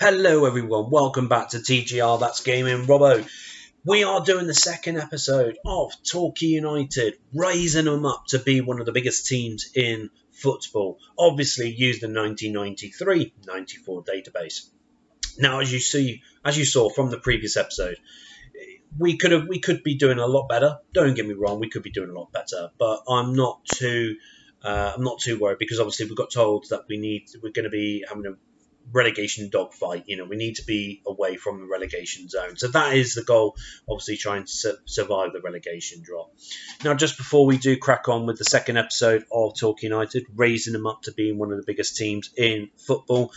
Hello everyone, welcome back to TGR, that's Gaming Robo. We are doing the second episode of Torquay United, raising them up to be one of the biggest teams in football. Obviously used the 1993-94 database. Now as you saw from the previous episode, we could be doing a lot better. Don't get me wrong, we could be doing a lot better, but I'm not too worried because obviously we got told that we're going to be having a relegation dogfight. We need to be away from the relegation zone. So that is the goal, obviously trying to survive the relegation drop. Now, just before we do crack on with the second episode of Torquay United, raising them up to being one of the biggest teams in football,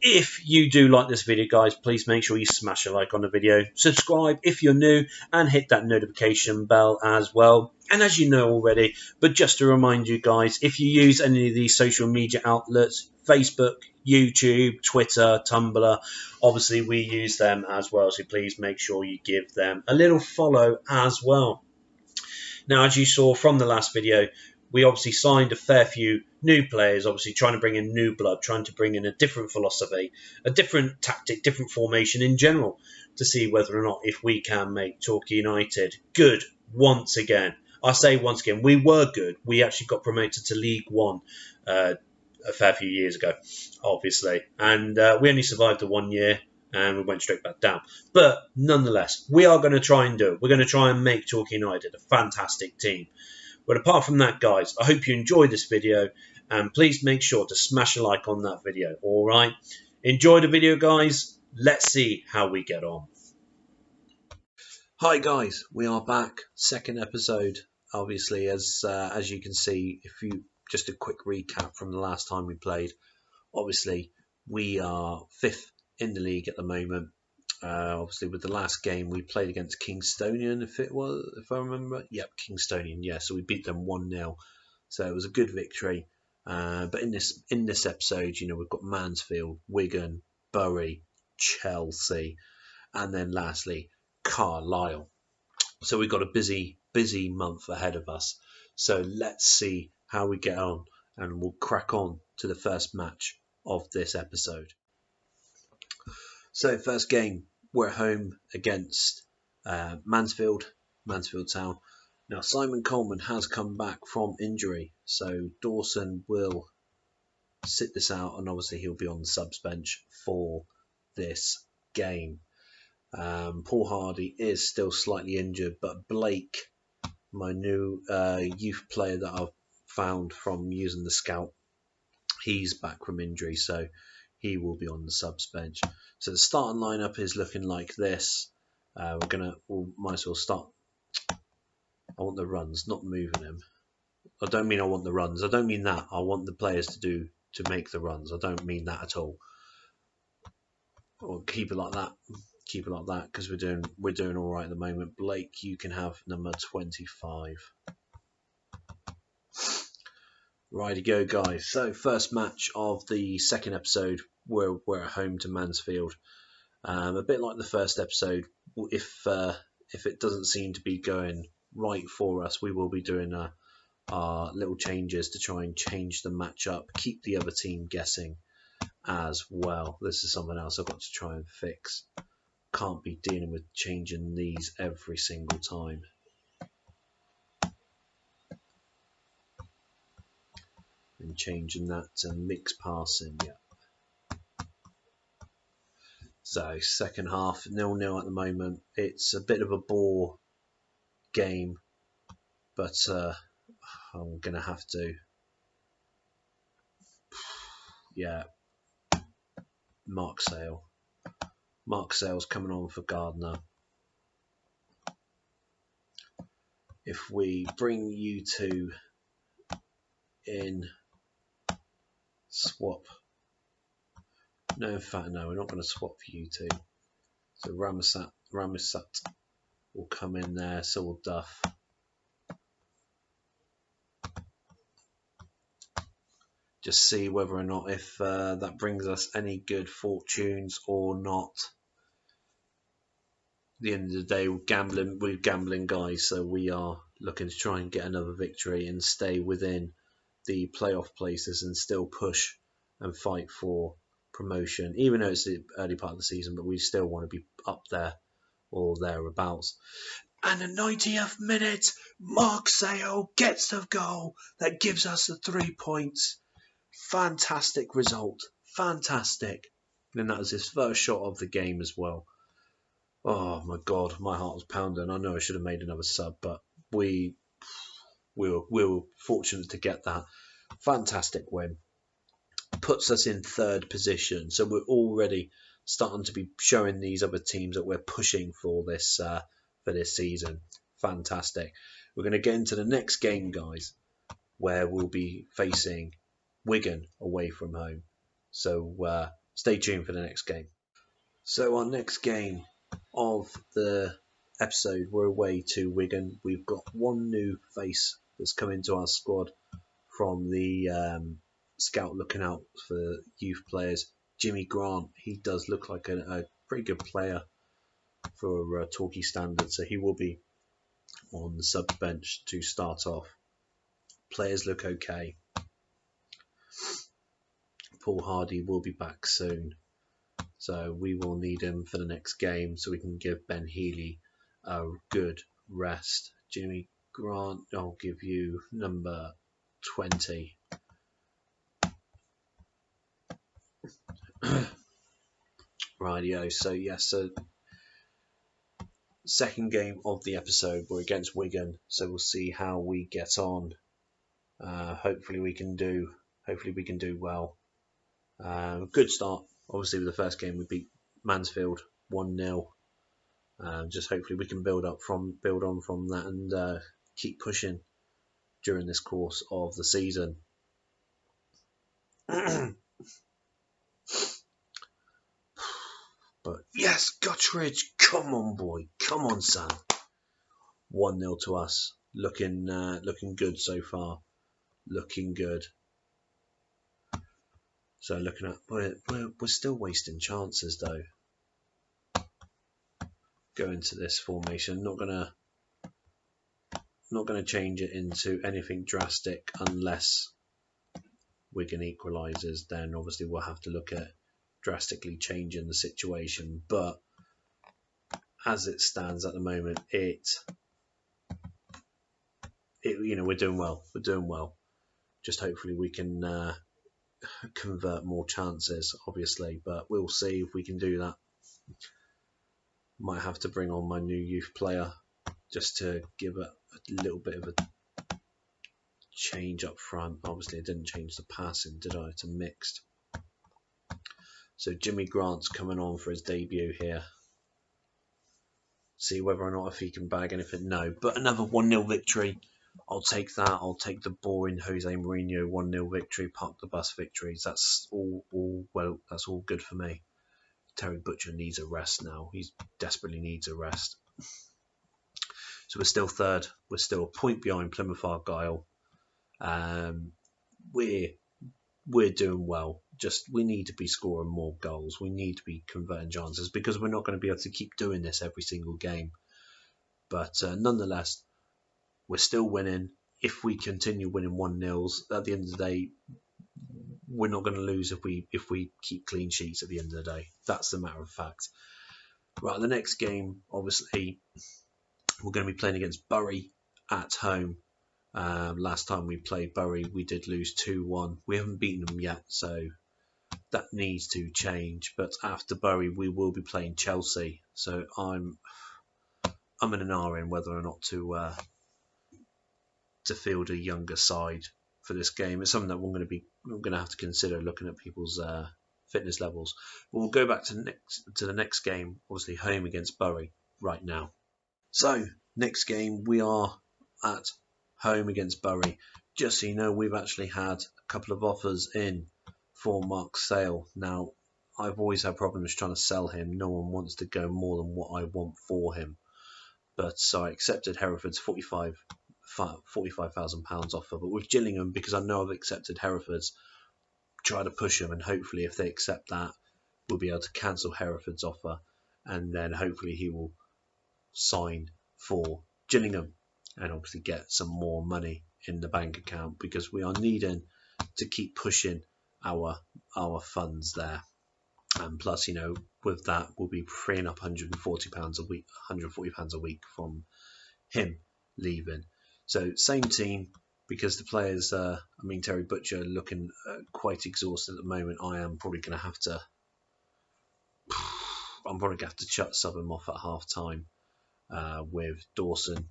if you do like this video, guys, please make sure you smash a like on the video, subscribe if you're new, and hit that notification bell as well. And as you know already, but just to remind you guys, if you use any of these social media outlets, Facebook, YouTube, Twitter, Tumblr, obviously we use them as well, so please make sure you give them a little follow as well. Now, as you saw from the last video, we obviously signed a fair few new players, obviously trying to bring in new blood, trying to bring in a different philosophy, a different tactic, different formation in general, to see whether or not if we can make Torquay United good once again. I say once again, we were good. We actually got promoted to League One a fair few years ago, obviously. And we only survived the 1 year and we went straight back down. But nonetheless, we are going to try and do it. We're going to try and make Torquay United a fantastic team. But apart from that, guys, I hope you enjoyed this video. And please make sure to smash a like on that video. All right? Enjoy the video, guys. Let's see how we get on. Hi, guys. We are back. Second episode. Obviously, as you can see, if you just a quick recap from the last time we played, obviously we are 5th in the league at the moment. Obviously, with the last game we played against Kingstonian, if I remember, yep, Kingstonian, yeah. So we beat them 1-0. So it was a good victory. But in this episode, we've got Mansfield, Wigan, Bury, Chelsea, and then lastly Carlisle. So we've got a busy month ahead of us. So let's see how we get on, and we'll crack on to the first match of this episode. So first game, we're at home against Mansfield Town. Now Simon Coleman has come back from injury, so Dawson will sit this out, and obviously he'll be on the subs bench for this game. Paul Hardy is still slightly injured, but Blake, my new youth player that I've found from using the scout, he's back from injury, so he will be on the subs bench. So the starting lineup is looking like this. We might as well start. I want the runs, not moving him. I don't mean I want the runs. I don't mean that. I want the players to make the runs. I don't mean that at all. Or keep it like that. Keep it like that, because we're doing all right at the moment. Blake, you can have number 25. Right to go, guys. So first match of the second episode, we're at home to Mansfield. A bit like the first episode, if it doesn't seem to be going right for us, we will be doing our little changes to try and change the match up, keep the other team guessing as well. This is something else I've got to try and fix. Can't be dealing with changing these every single time. And changing that to mixed passing, yeah. So second half, 0-0 at the moment. It's a bit of a bore game, but I'm going to have to, yeah, Mark Sale. Mark Sale's coming on for Gardner. If we bring you two in, swap. No, in fact, no, we're not going to swap for you two. So Ramsat will come in there, so will Duff. Just see whether or not if that brings us any good fortunes or not. At the end of the day, we're gambling guys, so we are looking to try and get another victory and stay within the playoff places and still push and fight for promotion, even though it's the early part of the season, but we still want to be up there or thereabouts. And the 90th minute, Mark Sale gets the goal that gives us the 3 points. Fantastic result. Fantastic. And that was his first shot of the game as well. Oh my God, my heart was pounding. I know I should have made another sub, but we were fortunate to get that. Fantastic win. Puts us in third position. So we're already starting to be showing these other teams that we're pushing for this season. Fantastic. We're going to get into the next game, guys, where we'll be facing Wigan away from home. So stay tuned for the next game. So our next game of the episode, we're away to Wigan. We've got one new face that's come into our squad from the scout looking out for youth players. Jimmy Grant, he does look like a pretty good player for Torquay standards, so he will be on the sub bench to start off. Players look okay. Paul Hardy will be back soon, so we will need him for the next game so we can give Ben Healy a good rest. Jimmy Grant, I'll give you number 20. Rightio, so second game of the episode, we're against Wigan, so we'll see how we get on. Hopefully we can do well. Good start. Obviously, with the first game we beat Mansfield 1-0. Just hopefully we can build on from that and keep pushing during this course of the season. But yes, Guttridge, come on, boy, come on, son. 1-0 to us. Looking good so far. Looking good. So looking at we're still wasting chances though. Go into this formation. Not gonna change it into anything drastic unless Wigan equalises. Then obviously we'll have to look at drastically changing the situation. But as it stands at the moment, we're doing well. We're doing well. Just hopefully we can convert more chances, obviously, but we'll see if we can do that. Might have to bring on my new youth player just to give it a little bit of a change up front. Obviously, I didn't change the passing, did I? It's a mixed. So Jimmy Grant's coming on for his debut here. See whether or not if he can bag anything. No, but another 1-0 victory. I'll take that. I'll take the boring Jose Mourinho 1-0 victory, park the bus victories. That's all well. That's all good for me. Terry Butcher needs a rest now. He desperately needs a rest. So we're still third. We're still a point behind Plymouth Argyle. We're doing well. Just we need to be scoring more goals. We need to be converting chances because we're not going to be able to keep doing this every single game. But nonetheless, we're still winning. If we continue winning 1-0s, at the end of the day, we're not going to lose if we keep clean sheets at the end of the day. That's the matter of fact. Right, the next game, obviously, we're going to be playing against Bury at home. Last time we played Bury, we did lose 2-1. We haven't beaten them yet, so that needs to change. But after Bury, we will be playing Chelsea. So I'm in an R in whether or not to field a younger side for this game. It's something that we're going to have to consider looking at people's fitness levels. But we'll go back to the next game, obviously home against Bury right now. So next game we are at home against Bury. Just so you know, we've actually had a couple of offers in for Mark Sale. Now I've always had problems trying to sell him. No one wants to go more than what I want for him. But so I accepted Hereford's £45,000 offer. But with Gillingham, because I know I've accepted Hereford's, try to push them, and hopefully if they accept that, we'll be able to cancel Hereford's offer, and then hopefully he will sign for Gillingham and obviously get some more money in the bank account because we are needing to keep pushing our funds there. And plus, you know, with that, we'll be freeing up £140 a week, £140 a week from him leaving. So same team, because the players, Terry Butcher looking quite exhausted at the moment. I'm probably going to have to sub him off at half time with Dawson,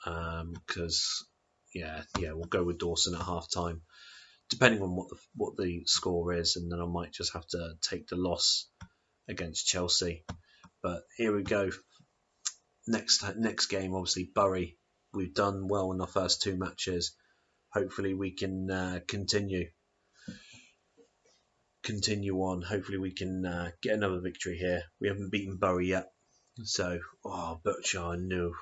because we'll go with Dawson at half time, depending on what the score is, and then I might just have to take the loss against Chelsea. But here we go. Next game, obviously Bury. We've done well in our first 2 matches. Hopefully we can continue on. Hopefully we can get another victory here. We haven't beaten Bury yet, so Butcher, I knew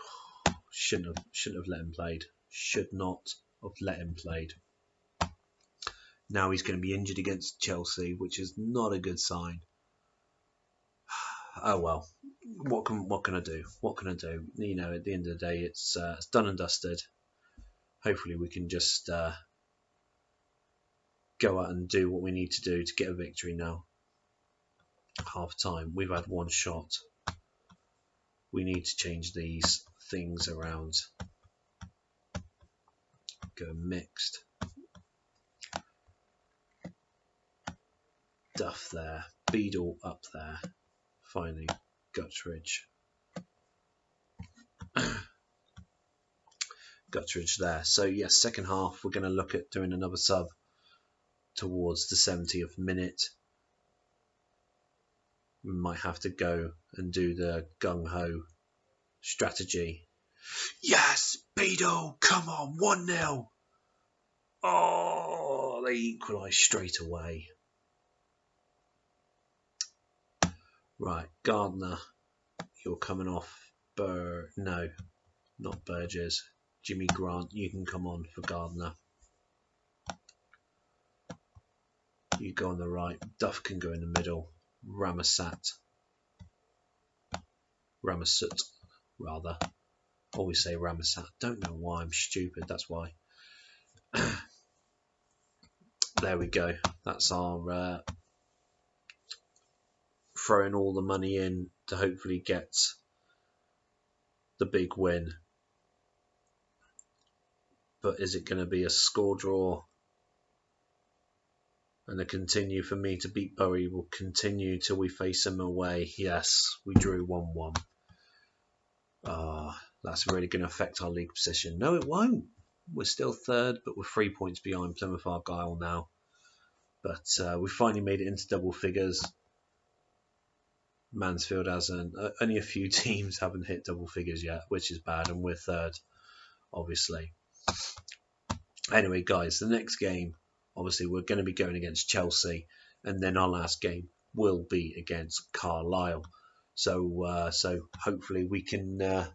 shouldn't have let him played. Should not have let him played. Now he's going to be injured against Chelsea, which is not a good sign. Oh well, what can I do? What can I do? You know, at the end of the day, it's done and dusted. Hopefully we can just go out and do what we need to do to get a victory now. Half time, we've had 1 shot. We need to change these things around. Go mixed. Duff there. Beadle up there. Finally, Guttridge. Guttridge there. So yes, second half we're going to look at doing another sub towards the 70th minute. We might have to go and do the gung-ho strategy. Yes, Beadle, come on, 1-0. Oh, they equalise straight away. Right, Gardner, you're coming off. No, not Burgess. Jimmy Grant, you can come on for Gardner. You go on the right. Duff can go in the middle. Ramasut, rather. Always say Ramasut. Don't know why, I'm stupid, that's why. There we go. That's our throwing all the money in to hopefully get the big win. But is it going to be a score draw? And a continue for me to beat Bury will continue till we face them away. Yes, we drew 1-1. That's really going to affect our league position. No, it won't. We're still third, but we're 3 points behind Plymouth Argyle now. But we finally made it into double figures. Mansfield hasn't. Only a few teams haven't hit double figures yet, which is bad, and we're third, obviously. Anyway, guys, the next game, obviously, we're going to be going against Chelsea, and then our last game will be against Carlisle. So hopefully we can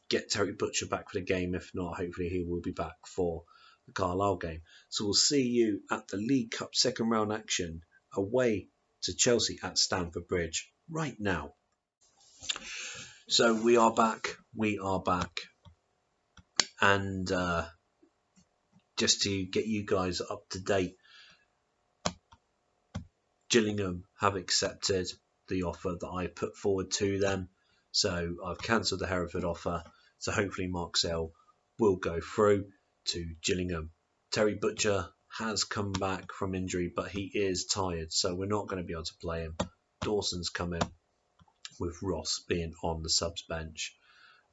get Terry Butcher back for the game. If not, hopefully he will be back for the Carlisle game. So we'll see you at the League Cup second round action away to Chelsea at Stamford Bridge right now. So we are back. And just to get you guys up to date, Gillingham have accepted the offer that I put forward to them. So I've cancelled the Hereford offer. So hopefully Mark Sale will go through to Gillingham. Terry Butcher has come back from injury, but he is tired, so we're not going to be able to play him. Dawson's coming, with Ross being on the subs bench.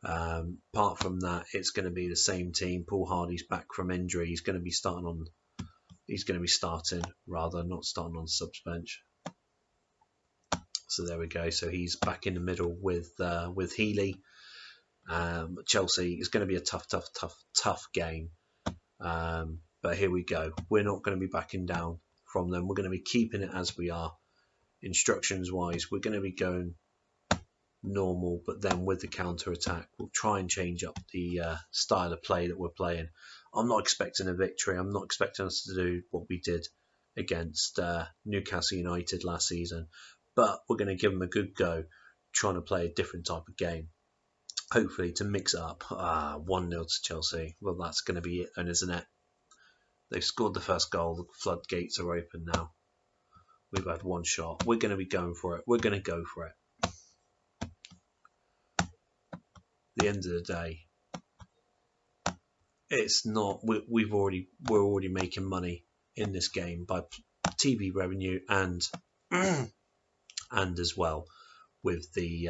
Apart from that, it's going to be the same team. Paul Hardy's back from injury. He's going to be starting, not starting on subs bench. So there we go. So he's back in the middle with Healy. Chelsea is going to be a tough game. But here we go. We're not going to be backing down from them. We're going to be keeping it as we are. Instructions-wise, we're going to be going normal, but then with the counter-attack, we'll try and change up the style of play that we're playing. I'm not expecting a victory. I'm not expecting us to do what we did against Newcastle United last season, but we're going to give them a good go, trying to play a different type of game. Hopefully to mix it up. 1-0 to Chelsea. Well, that's going to be it then, isn't it? They've scored the first goal. The floodgates are open now. We've had one shot. We're going to be going for it. We're going to go for it. At the end of the day, it's not. We're already making money in this game by TV revenue and as well with the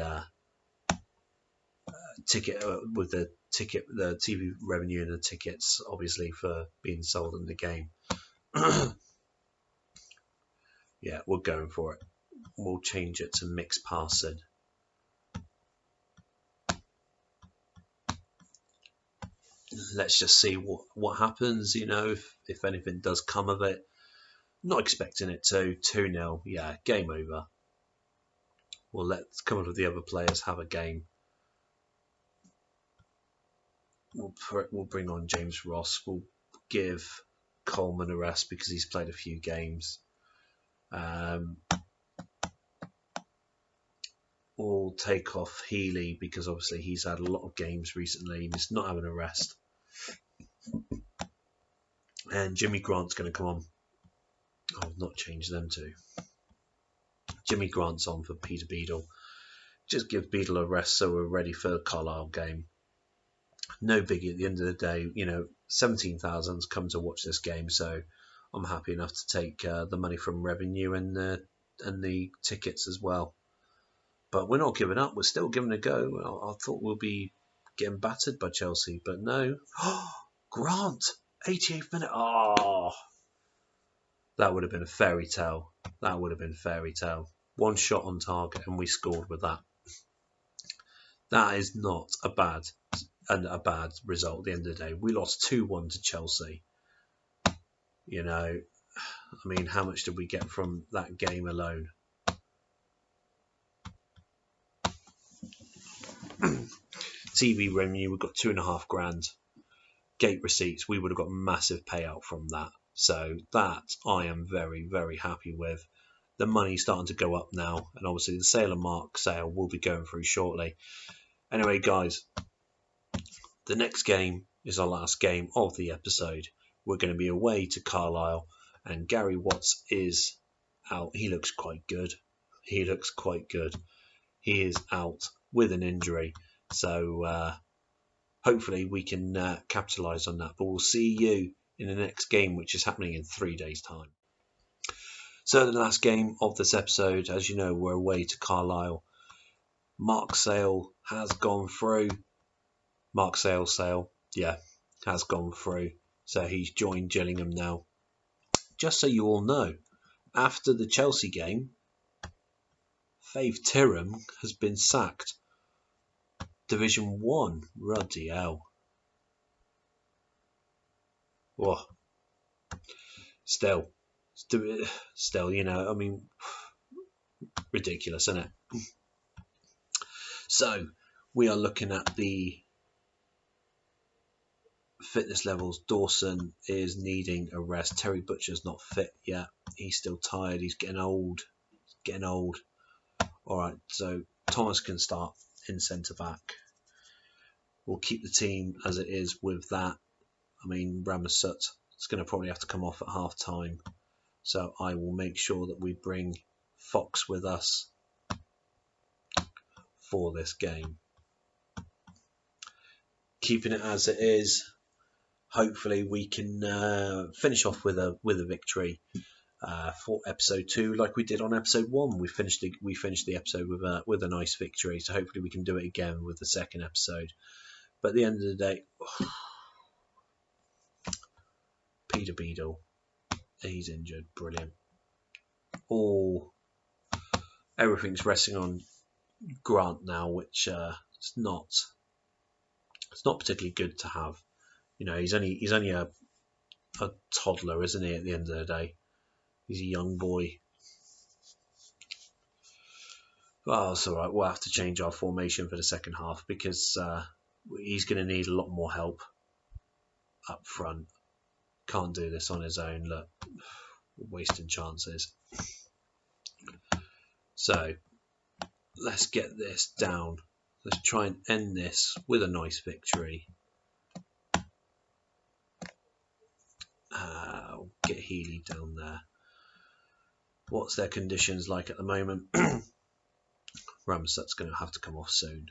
the TV revenue and the tickets, obviously, for being sold in the game. Yeah, we're going for it. We'll change it to mixed passing. Let's just see what happens, if anything does come of it. Not expecting it to. 2-0, yeah, game over. We'll let some of the other players have a game. We'll bring on James Ross. We'll give Coleman a rest because he's played a few games. We'll take off Healy because obviously he's had a lot of games recently and he's not having a rest. And Jimmy Grant's going to come on. I'll not change them too. Jimmy Grant's on for Peter Beadle. Just give Beadle a rest so we're ready for the Carlisle game. No biggie at the end of the day. 17,000's come to watch this game, so I'm happy enough to take the money from revenue and the tickets as well. But we're not giving up. We're still giving it a go. I thought we'll be getting battered by Chelsea, but no. Grant, 88th minute. Oh, that would have been a fairy tale. That would have been fairy tale. One shot on target, and we scored with that. That is not a bad result at the end of the day. We lost 2-1 to Chelsea. How much did we get from that game alone? TV revenue, we've got $2,500. Gate receipts, we would have got massive payout from that. So that I am very, very happy with. The money's starting to go up now, and obviously the sale of Mark sale will be going through shortly. Anyway, guys, the next game is our last game of the episode. We're going to be away to Carlisle, and Gary Watts is out. He looks quite good. He is out with an injury. So hopefully we can capitalise on that. But we'll see you in the next game, which is happening in 3 days' time. So the last game of this episode, as you know, we're away to Carlisle. Mark Sale has gone through. Mark Sale, has gone through. So he's joined Gillingham now. Just so you all know, after the Chelsea game, Faith Tyrham has been sacked. Division 1. Ruddy hell. Whoa. Still, ridiculous, isn't it? So, we are looking at the fitness levels. Dawson is needing a rest. Terry Butcher's not fit yet. He's still tired. He's getting old. All right, so Thomas can start in centre back. We'll keep the team as it is with that. Ramasut is going to probably have to come off at half time. So I will make sure that we bring Fox with us for this game. Keeping it as it is. Hopefully we can finish off with a victory for episode 2, like we did on episode 1. We finished the episode with a nice victory. So hopefully we can do it again with the second episode. But at the end of the day, Peter Beadle, he's injured. Brilliant. Everything's resting on Grant now, which it's not particularly good to have. He's only a toddler, isn't he? At the end of the day, he's a young boy. Well, it's all right. We'll have to change our formation for the second half because he's going to need a lot more help up front. Can't do this on his own. Look, we're wasting chances. So let's get this down. Let's try and end this with a nice victory. Get Healy down there. What's their conditions like at the moment? Ramsut's going to have to come off soon.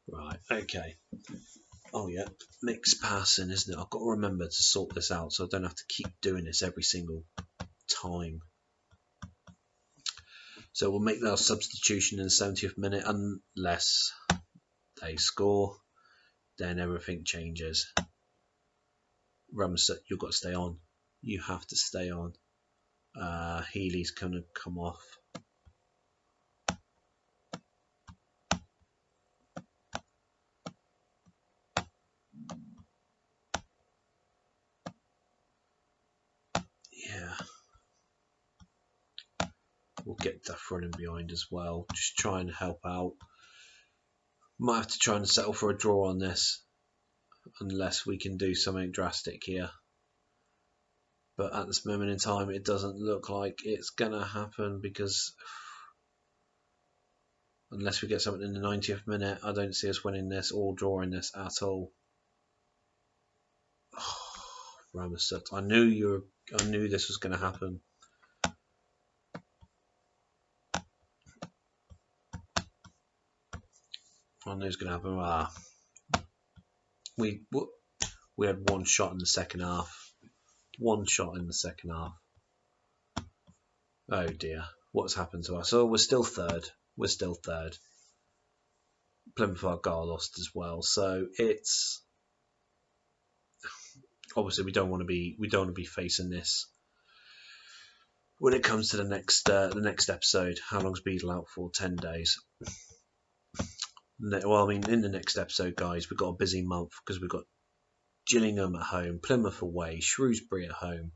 Right, okay. Oh yeah, mixed passing, isn't it? I've got to remember to sort this out so I don't have to keep doing this every single time. So we'll make that substitution in the 70th minute unless they score. Then everything changes. Ramsut, you've got to stay on. You have to stay on. Healy's going to come off. Yeah. We'll get Duff running behind as well. Just try and help out. Might have to try and settle for a draw on this. Unless we can do something drastic here. But at this moment in time, it doesn't look like it's going to happen because unless we get something in the 90th minute, I don't see us winning this or drawing this at all. Oh, Ramsut, I knew this was going to happen. I knew it was going to happen. We had one shot in the second half. One shot in the second half. Oh dear, what's happened to us? Oh, we're still third. We're still third. Plymouth Argyle lost as well, so it's obviously we don't want to be facing this when it comes to the next episode. How long's Beadle out for? 10 days. Well, I mean, in the next episode, guys, we've got a busy month because we've got Gillingham at home, Plymouth away, Shrewsbury at home,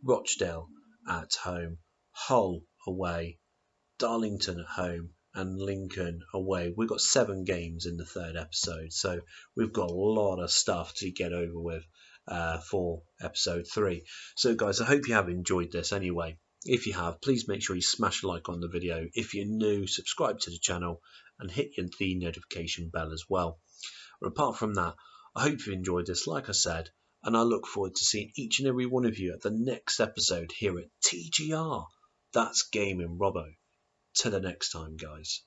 Rochdale at home, Hull away, Darlington at home, and Lincoln away. We've got 7 games in the third episode, so we've got a lot of stuff to get over with for episode 3. So guys, I hope you have enjoyed this anyway. If you have, please make sure you smash a like on the video. If you're new, subscribe to the channel and hit the notification bell as well. But apart from that, I hope you enjoyed this, like I said, and I look forward to seeing each and every one of you at the next episode here at TGR. That's Gaming Robo. Till the next time, guys.